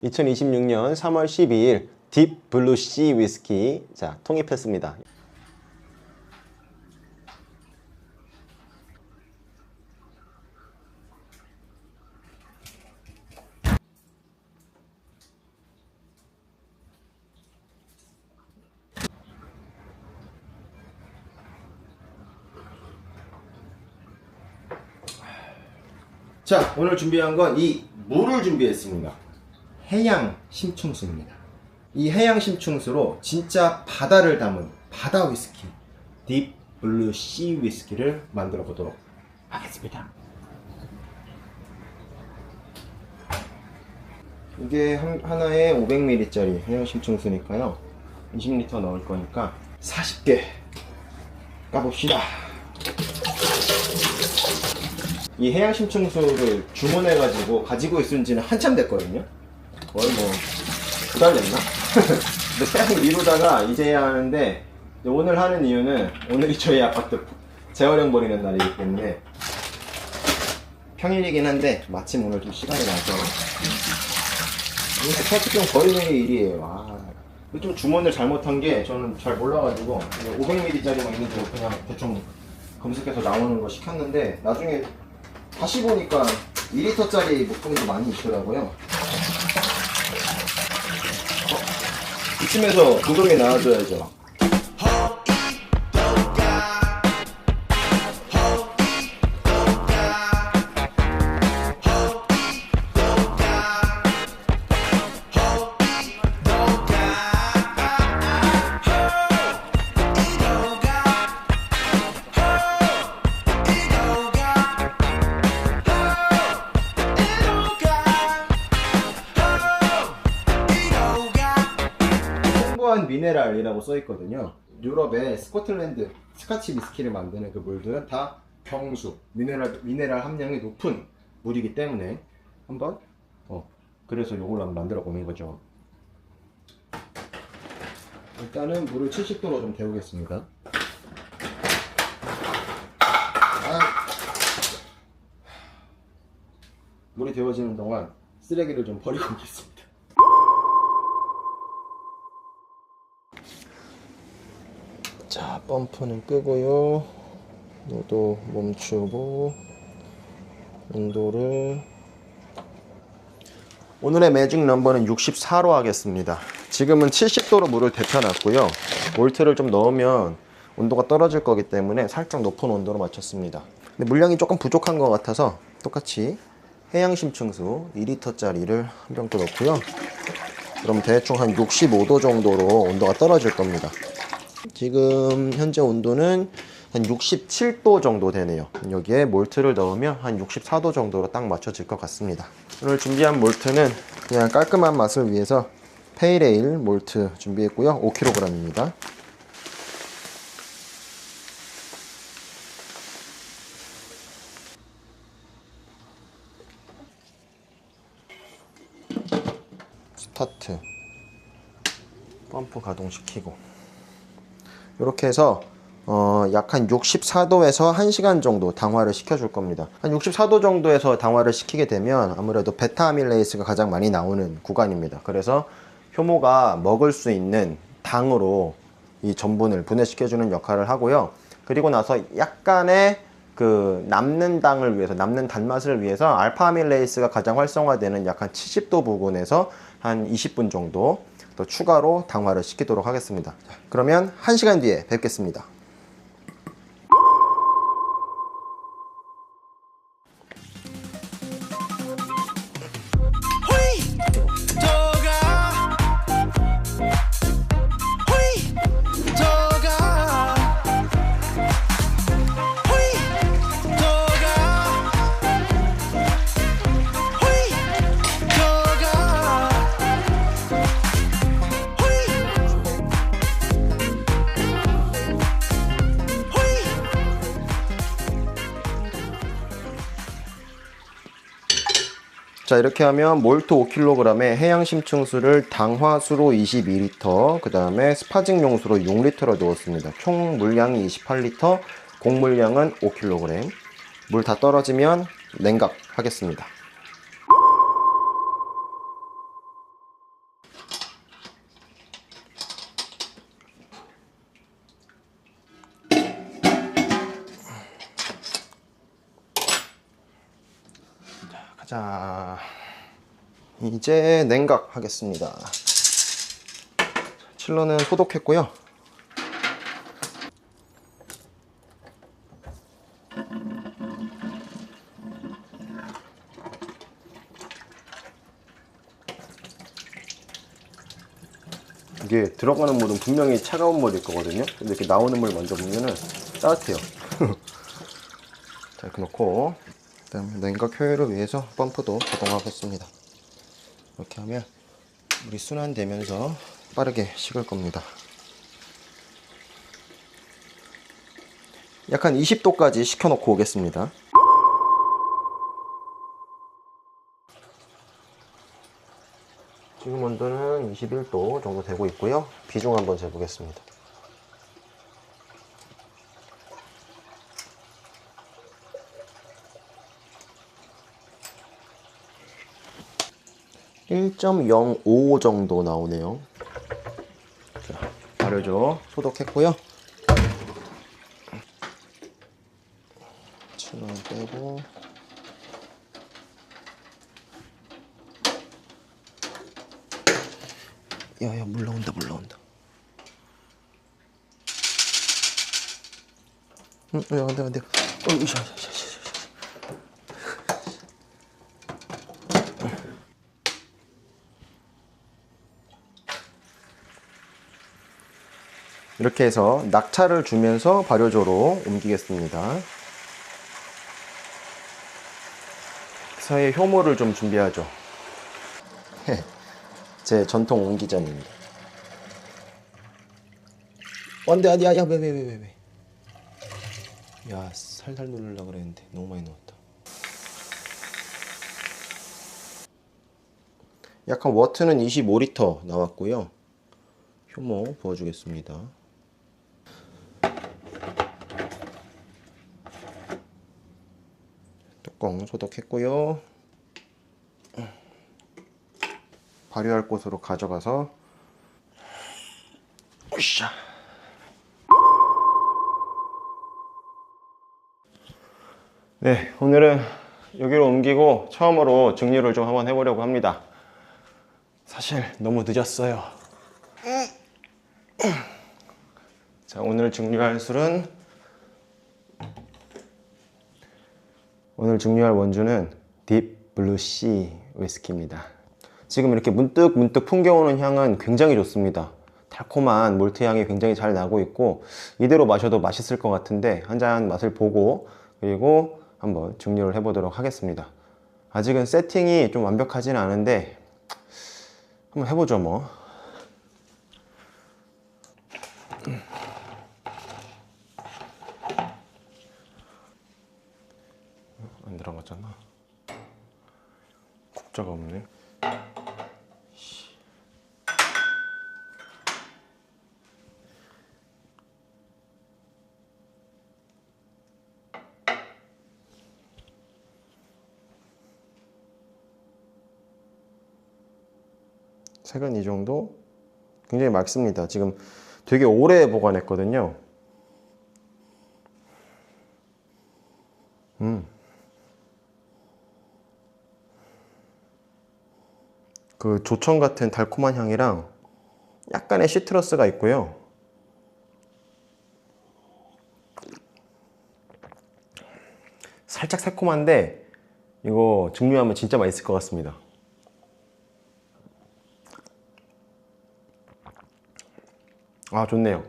2026년 3월 12일 딥 블루 씨 위스키 자 통입했습니다. 자, 오늘 준비한 건 이 물을 준비했습니다. 해양 심층수입니다. 이 해양 심층수로 진짜 바다를 담은 바다 위스키 딥 블루 씨 위스키를 만들어 보도록 하겠습니다. 이게 하나에 500ml짜리 해양 심층수니까요 20L 넣을 거니까 40개 까봅시다. 이 해양 심층수를 주문해가지고 가지고 있은 지는 한참 됐거든요. 거의 뭐 2달 됐나? 근데 계속 미루다가 이제야 하는데, 오늘 하는 이유는 오늘이 저희 아파트 재활용 버리는 날이기 때문에 평일이긴 한데 마침 오늘 좀 시간이 나서 이렇게 사실 좀 거의 매일 일이에요. 좀 주문을 잘못한 게 저는 잘 몰라가지고 500ml짜리만 있는 줄 그냥 대충 검색해서 나오는 거 시켰는데 나중에 다시 보니까 2리터짜리 목동도 많이 있더라고요. 이쯤에서 구독이 나와줘야죠. 미네랄이라고 써있거든요. 유럽의 스코틀랜드 스카치 위스키를 만드는 그 물들은 다 경수, 미네랄 함량이 높은 물이기 때문에 한번 그래서 이걸로 한번 만들어 보는 거죠. 일단은 물을 70도로 좀 데우겠습니다. 물이 데워지는 동안 쓰레기를 좀 버리고 오겠습니다. 자, 펌프는 끄고요. 너도 멈추고 온도를 오늘의 매직 넘버는 64로 하겠습니다. 지금은 70도로 물을 데펴놨고요. 몰트를 좀 넣으면 온도가 떨어질 거기 때문에 살짝 높은 온도로 맞췄습니다. 근데 물량이 조금 부족한 것 같아서 똑같이 해양 심층수 2리터짜리를 한 병 더 넣고요. 그럼 대충 한 65도 정도로 온도가 떨어질 겁니다. 지금 현재 온도는 한 67도 정도 되네요. 여기에 몰트를 넣으면 한 64도 정도로 딱 맞춰질 것 같습니다. 오늘 준비한 몰트는 그냥 깔끔한 맛을 위해서 페일에일 몰트 준비했고요. 5kg입니다. 스타트 펌프 가동시키고 이렇게 해서 약 한 64도에서 1시간 정도 당화를 시켜줄 겁니다. 한 64도 정도에서 당화를 시키게 되면 아무래도 베타 아밀레이스가 가장 많이 나오는 구간입니다. 그래서 효모가 먹을 수 있는 당으로 이 전분을 분해시켜주는 역할을 하고요. 그리고 나서 약간의 그 남는 당을 위해서, 남는 단맛을 위해서 알파 아밀레이스가 가장 활성화되는 약 한 70도 부근에서 한 20분 정도 또 추가로 당화를 시키도록 하겠습니다. 자, 그러면 1시간 뒤에 뵙겠습니다. 자, 이렇게 하면 몰트 5kg에 해양 심층수를 당화수로 22L, 그 다음에 스파징 용수로 6L를 넣었습니다. 총 물량이 28L, 공물량은 5kg. 물 다 떨어지면 냉각 하겠습니다. 자, 이제 냉각 하겠습니다. 칠러는 소독했고요. 이게 들어가는 물은 분명히 차가운 물일 거거든요. 근데 이렇게 나오는 물 먼저 보면은 따뜻해요. 자, 이렇게 놓고 그다음에 냉각 효율을 위해서 펌프도 가동하겠습니다. 이렇게 하면 물이 순환되면서 빠르게 식을 겁니다. 약 한 20도까지 식혀놓고 오겠습니다. 지금 온도는 21도 정도 되고 있고요. 비중 한번 재보겠습니다. (1.05) 정도 나오네요. 자, 발효조 소독했고요. 칠원 빼고 야야, 물 나온다, 물 나온다. 안 돼. 이렇게 해서 낙차를 주면서 발효조로 옮기겠습니다. 그 사이에 효모를 좀 준비하죠. 제 전통 옹기전입니다. 안돼, 야, 왜. 야, 살살 누르려고 그랬는데 너무 많이 넣었다. 약한 워트는 25리터 나왔고요. 효모 부어주겠습니다. 뚜껑 소독했고요. 발효할 곳으로 가져가서 으쌰. 네, 오늘은 여기로 옮기고 처음으로 증류를 좀 한번 해보려고 합니다. 사실 너무 늦었어요. 자, 오늘 증류할 술은, 오늘 증류할 원주는 딥 블루씨 위스키입니다. 지금 이렇게 문득 풍겨오는 향은 굉장히 좋습니다. 달콤한 몰트 향이 굉장히 잘 나고 있고, 이대로 마셔도 맛있을 것 같은데 한 잔 맛을 보고 그리고 한번 증류를 해보도록 하겠습니다. 아직은 세팅이 좀 완벽하지는 않은데 한번 해보죠 뭐. 안 들어갔잖아. 국자가 없네. 색은 이 정도? 굉장히 맑습니다. 지금 되게 오래 보관했거든요. 그 조청 같은 달콤한 향이랑 약간의 시트러스가 있고요. 살짝 새콤한데 이거 증류하면 진짜 맛있을 것 같습니다. 아, 좋네요.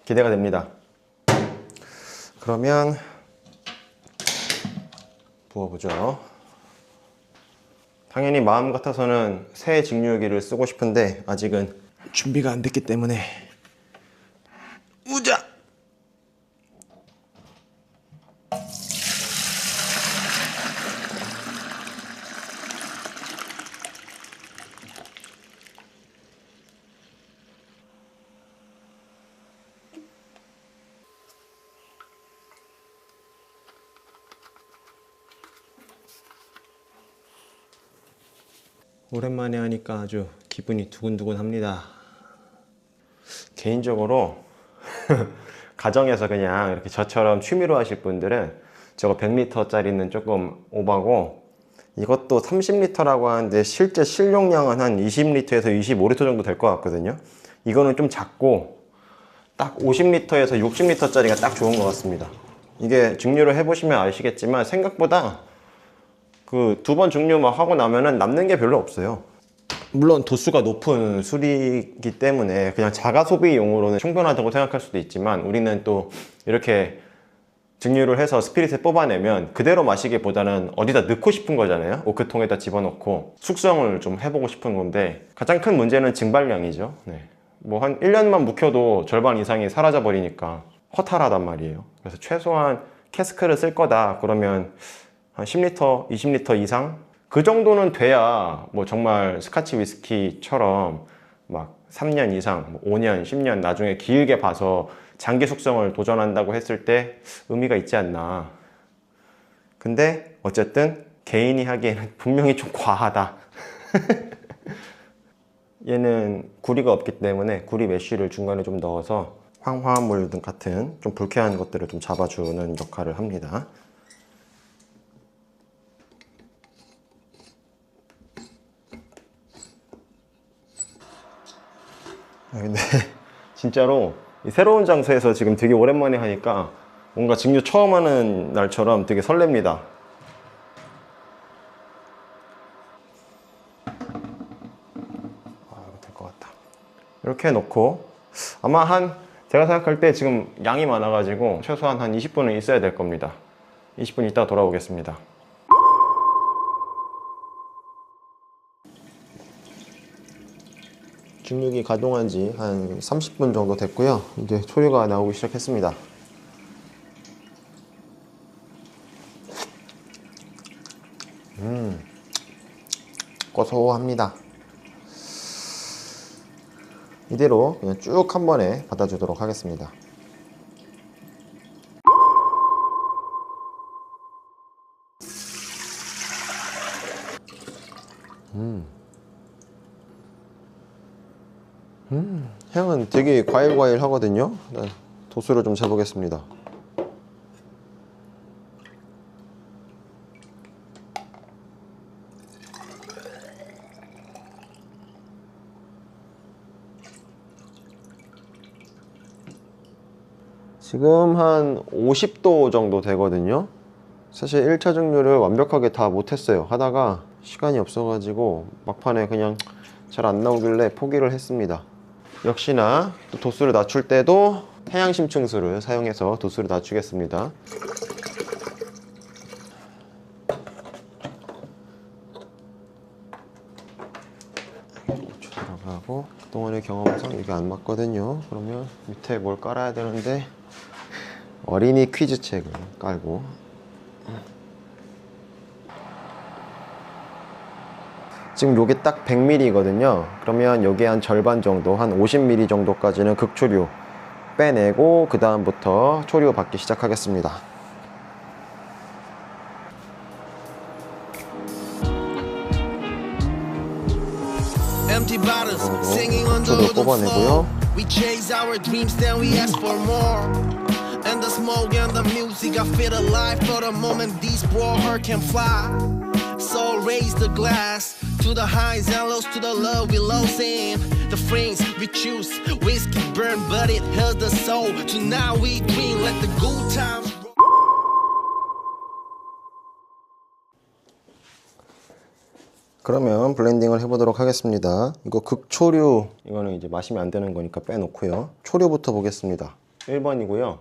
기대가 됩니다. 그러면 부어보죠. 당연히 마음 같아서는 새 증류기를 쓰고 싶은데 아직은 준비가 안 됐기 때문에 우자! 오랜만에 하니까 아주 기분이 두근두근합니다. 개인적으로 가정에서 그냥 이렇게 저처럼 취미로 하실 분들은 저거 100리터짜리는 조금 오바고, 이것도 30리터라고 하는데 실제 실용량은 한 20리터에서 25리터 정도 될 것 같거든요. 이거는 좀 작고 딱 50리터에서 60리터짜리가 딱 좋은 것 같습니다. 이게 증류를 해보시면 아시겠지만 생각보다 그 2번 증류 막 하고 나면은 남는 게 별로 없어요. 물론 도수가 높은 술이기 때문에 그냥 자가 소비용으로는 충분하다고 생각할 수도 있지만, 우리는 또 이렇게 증류를 해서 스피릿을 뽑아내면 그대로 마시기보다는 어디다 넣고 싶은 거잖아요. 오크통에다 집어넣고 숙성을 좀 해보고 싶은 건데, 가장 큰 문제는 증발량이죠. 네. 뭐 한 1년만 묵혀도 절반 이상이 사라져 버리니까 허탈하단 말이에요. 그래서 최소한 캐스크를 쓸 거다 그러면 한 10리터, 20리터 이상? 그 정도는 돼야 뭐 정말 스카치 위스키처럼 막 3년 이상, 뭐 5년, 10년 나중에 길게 봐서 장기 숙성을 도전한다고 했을 때 의미가 있지 않나. 근데 어쨌든 개인이 하기에는 분명히 좀 과하다. 얘는 구리가 없기 때문에 구리 메쉬를 중간에 좀 넣어서 황화물 등 같은 좀 불쾌한 것들을 좀 잡아주는 역할을 합니다. 근데 진짜로 이 새로운 장소에서 지금 되게 오랜만에 하니까 뭔가 증류 처음 하는 날처럼 되게 설렙니다. 될 것 같다. 이렇게 해놓고 아마 제가 생각할 때 지금 양이 많아가지고 최소한 한 20분은 있어야 될 겁니다. 20분 있다 돌아오겠습니다. 증류기 가동한 지 한 30분 정도 됐고요. 이제 초류가 나오기 시작했습니다. 고소합니다. 이대로 그냥 쭉 한 번에 받아주도록 하겠습니다. 향은 되게 과일 하거든요. 도수를 좀 재보겠습니다. 지금 한 50도 정도 되거든요. 사실 1차 증류를 완벽하게 다 못했어요. 하다가 시간이 없어가지고 막판에 그냥 잘 안 나오길래 포기를 했습니다. 역시나 또 도수를 낮출 때도 해양 심층수를 사용해서 도수를 낮추겠습니다. 고추 들어가고, 그동안의 경험상 이게 안 맞거든요. 그러면 밑에 뭘 깔아야 되는데 어린이 퀴즈 책을 깔고, 지금 요게 딱 100ml거든요. 그러면 요게 한 절반 정도, 한 50ml 정도까지는 극초류 빼내고 그 다음부터 초류 받기 시작하겠습니다. 초류 뽑아내고요. And the smoke and the music, I feel alive for the moment these poor heart can fly. So raise the glass to the highs and lows, to the love we lost in the friends we choose. Whiskey burn, but it hurts the soul. Tonight we drink, let the good times. 그러면 블렌딩을 해보도록 하겠습니다. 이거 극초류, 이거는 이제 마시면 안 되는 거니까 빼놓고요. 초류부터 보겠습니다. 1번이고요.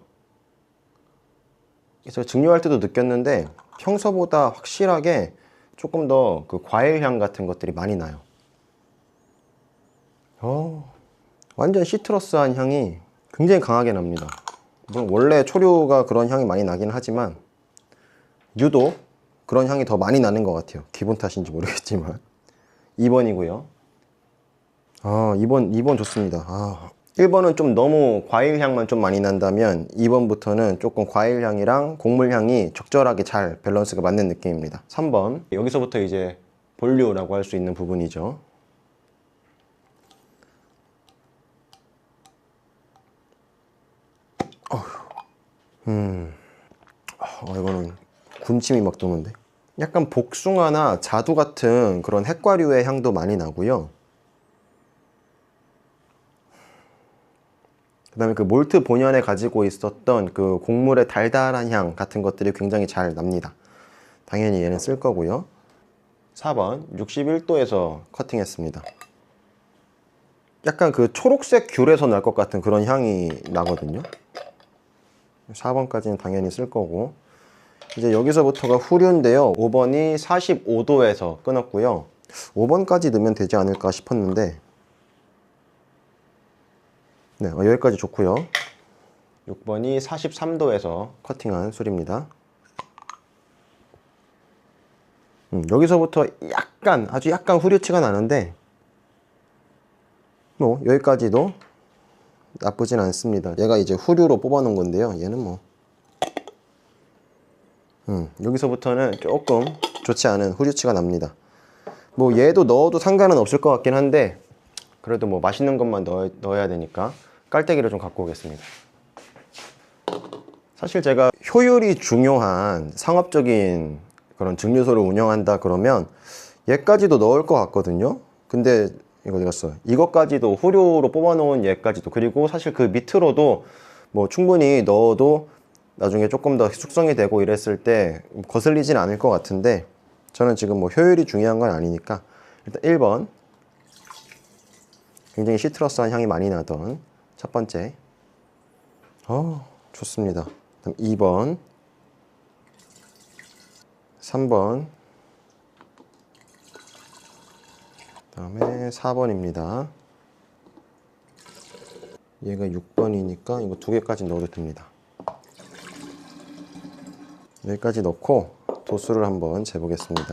그래서 증류할 때도 느꼈는데 평소보다 확실하게 조금 더 그 과일향 같은 것들이 많이 나요. 완전 시트러스한 향이 굉장히 강하게 납니다. 물론 원래 초류가 그런 향이 많이 나긴 하지만 유독 그런 향이 더 많이 나는 것 같아요. 기분 탓인지 모르겠지만. 2번이고요. 2번 좋습니다. 1번은 좀 너무 과일향만 좀 많이 난다면 2번부터는 조금 과일향이랑 곡물향이 적절하게 잘 밸런스가 맞는 느낌입니다. 3번, 여기서부터 이제 본류라고 할 수 있는 부분이죠. 이거는 군침이 막 도는데. 약간 복숭아나 자두 같은 그런 핵과류의 향도 많이 나고요. 그 다음에 그 몰트 본연에 가지고 있었던 그 곡물의 달달한 향 같은 것들이 굉장히 잘 납니다. 당연히 얘는 쓸 거고요. 4번 61도에서 커팅했습니다. 약간 그 초록색 귤에서 날 것 같은 그런 향이 나거든요. 4번까지는 당연히 쓸 거고, 이제 여기서부터가 후류인데요. 5번이 45도에서 끊었고요. 5번까지 넣으면 되지 않을까 싶었는데, 네, 여기까지 좋고요. 6번이 43도에서 커팅한 술입니다. 여기서부터 약간, 아주 약간 후류치가 나는데, 뭐 여기까지도 나쁘진 않습니다. 얘가 이제 후류로 뽑아놓은 건데요. 얘는 뭐 여기서부터는 조금 좋지 않은 후류치가 납니다. 뭐 얘도 넣어도 상관은 없을 것 같긴 한데, 그래도 뭐 맛있는 것만 넣어야 되니까 깔때기를 좀 갖고 오겠습니다. 사실 제가 효율이 중요한 상업적인 그런 증류소를 운영한다 그러면 얘까지도 넣을 것 같거든요. 근데 이거 어디 갔어? 이것까지도 후류로 뽑아놓은 얘까지도, 그리고 사실 그 밑으로도 뭐 충분히 넣어도 나중에 조금 더 숙성이 되고 이랬을 때 거슬리진 않을 것 같은데, 저는 지금 뭐 효율이 중요한 건 아니니까 일단 1번 굉장히 시트러스한 향이 많이 나던 첫 번째, 좋습니다. 그다음 2번, 3번, 그다음에 4번입니다. 얘가 6번이니까 이거 2개까지 넣어도 됩니다. 여기까지 넣고 도수를 한번 재보겠습니다.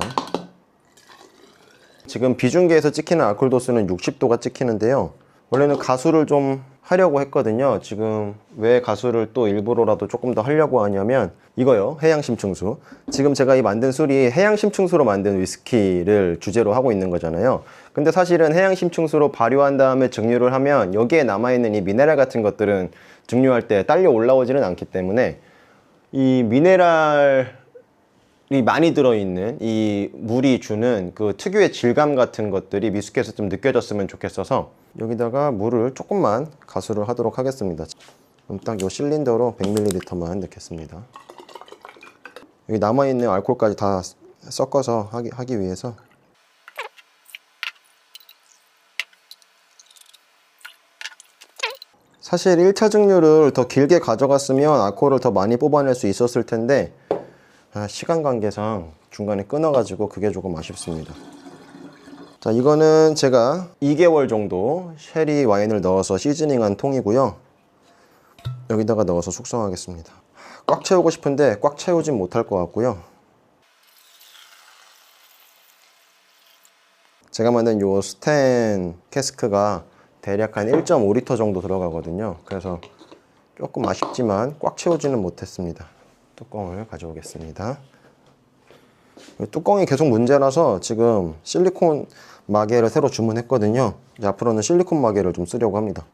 지금 비중계에서 찍히는 알코올 도수는 60도가 찍히는데요. 원래는 가수를 좀 하려고 했거든요. 지금 왜 가수를 또 일부러라도 조금 더 하려고 하냐면 이거요, 해양심층수. 지금 제가 이 만든 술이 해양심층수로 만든 위스키를 주제로 하고 있는 거잖아요. 근데 사실은 해양심층수로 발효한 다음에 증류를 하면 여기에 남아있는 이 미네랄 같은 것들은 증류할 때 딸려 올라오지는 않기 때문에, 이 미네랄이 많이 들어있는 이 물이 주는 그 특유의 질감 같은 것들이 위스키에서 좀 느껴졌으면 좋겠어서 여기다가 물을 조금만 가수를 하도록 하겠습니다. 그럼 딱 이 실린더로 100ml만 넣겠습니다. 여기 남아있는 알코올까지 다 섞어서 하기 위해서. 사실 1차 증류를 더 길게 가져갔으면 알코올을 더 많이 뽑아낼 수 있었을 텐데, 시간 관계상 중간에 끊어가지고 그게 조금 아쉽습니다. 자, 이거는 제가 2개월 정도 쉐리 와인을 넣어서 시즈닝한 통이고요. 여기다가 넣어서 숙성하겠습니다. 꽉 채우고 싶은데 꽉 채우진 못할 것 같고요. 제가 만든 요 스텐 캐스크가 대략 한 1.5리터 정도 들어가거든요. 그래서 조금 아쉽지만 꽉 채우지는 못했습니다. 뚜껑을 가져오겠습니다. 뚜껑이 계속 문제라서 지금 실리콘 마개를 새로 주문했거든요. 이제 앞으로는 실리콘 마개를 좀 쓰려고 합니다.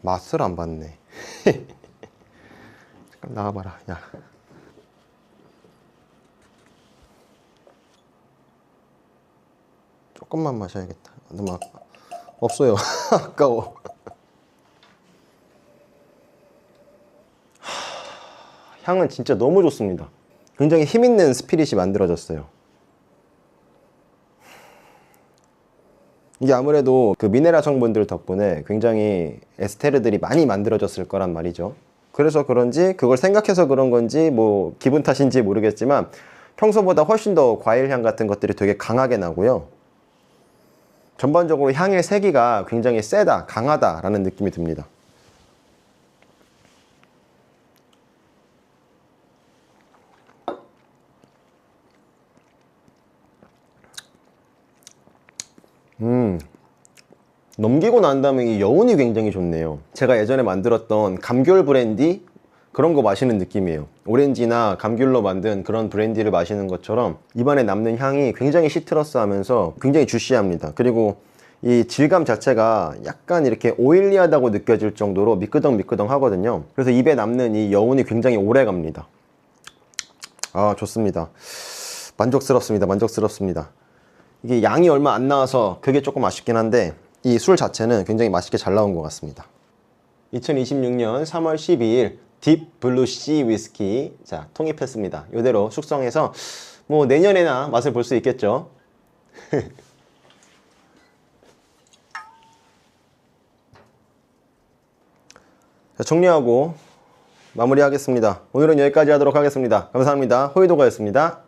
맛을 안 봤네. 잠깐 나와봐라, 야. 조금만 마셔야겠다. 너무 없어요. 아까워. 향은 진짜 너무 좋습니다. 굉장히 힘있는 스피릿이 만들어졌어요. 이게 아무래도 그 미네랄 성분들 덕분에 굉장히 에스테르들이 많이 만들어졌을 거란 말이죠. 그래서 그런지, 그걸 생각해서 그런 건지, 뭐 기분 탓인지 모르겠지만 평소보다 훨씬 더 과일향 같은 것들이 되게 강하게 나고요. 전반적으로 향의 세기가 굉장히 세다, 강하다라는 느낌이 듭니다. 넘기고 난 다음에 이 여운이 굉장히 좋네요. 제가 예전에 만들었던 감귤 브랜디 그런 거 마시는 느낌이에요. 오렌지나 감귤로 만든 그런 브랜디를 마시는 것처럼 입안에 남는 향이 굉장히 시트러스하면서 굉장히 주시합니다. 그리고 이 질감 자체가 약간 이렇게 오일리하다고 느껴질 정도로 미끄덩미끄덩 하거든요. 그래서 입에 남는 이 여운이 굉장히 오래 갑니다. 아, 좋습니다. 만족스럽습니다. 만족스럽습니다. 이게 양이 얼마 안 나와서 그게 조금 아쉽긴 한데 이 술 자체는 굉장히 맛있게 잘 나온 것 같습니다. 2026년 3월 12일 딥 블루 씨 위스키, 자, 통입했습니다. 이대로 숙성해서 뭐 내년에나 맛을 볼 수 있겠죠. 자, 정리하고 마무리하겠습니다. 오늘은 여기까지 하도록 하겠습니다. 감사합니다. 호이도가였습니다.